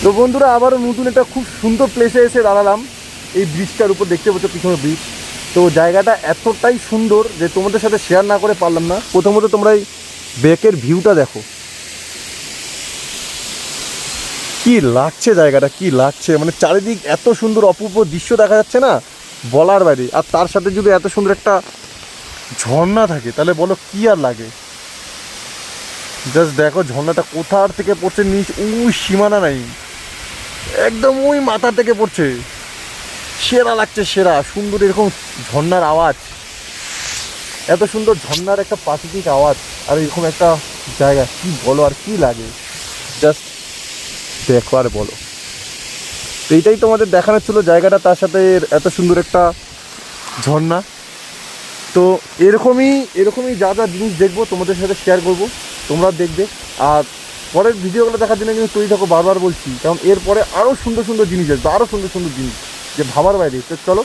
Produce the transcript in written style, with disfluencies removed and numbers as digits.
তো বন্ধুরা আবারও নতুন একটা খুব সুন্দর প্লেসে এসে দাঁড়ালাম। এই ব্রিজটার উপর দেখতে পাচ্ছ পিছনে ব্রিজ। তো জায়গাটা এতটাই সুন্দর যে তোমাদের সাথে শেয়ার না করে পারলাম না। প্রথমত তোমরা এই ব্যাকের ভিউটা দেখো, কি লাগছে জায়গাটা, কি লাগছে, মানে চারিদিক এত সুন্দর অপূর্ব দৃশ্য দেখা যাচ্ছে না বলার বাইরে। আর তার সাথে যদি এত সুন্দর একটা ঝর্ণা থাকে তাহলে বলো কি আর লাগে। জাস্ট দেখো ঝর্ণাটা কোথার থেকে পড়ছে, নিচ ওই সীমানা নাই, একদম ওই মাথা থেকে পড়ছে। সেরা লাগছে, সেরা সুন্দর এরকম ঝর্ণার আওয়াজ, এত সুন্দর ঝর্ণার একটা প্রাকৃতিক আওয়াজ আর এরকম একটা জায়গা, কি বলো আর কি লাগে, জাস্ট দেখো আর বলো। তো এইটাই তোমাদের দেখানোর ছিল জায়গাটা, তার সাথে এত সুন্দর একটা ঝর্ণা। তো এরকমই যা যা জিনিস দেখবো তোমাদের সাথে শেয়ার করবো, তোমরা দেখবে। আর পরের ভিডিওগুলো দেখার জন্য কিন্তু তৈরি থাকো, বারবার বলছি, কারণ এরপরে আরও সুন্দর সুন্দর জিনিস আসবে, আরও সুন্দর সুন্দর জিনিস যে ভাবার বাইরে। তো চলো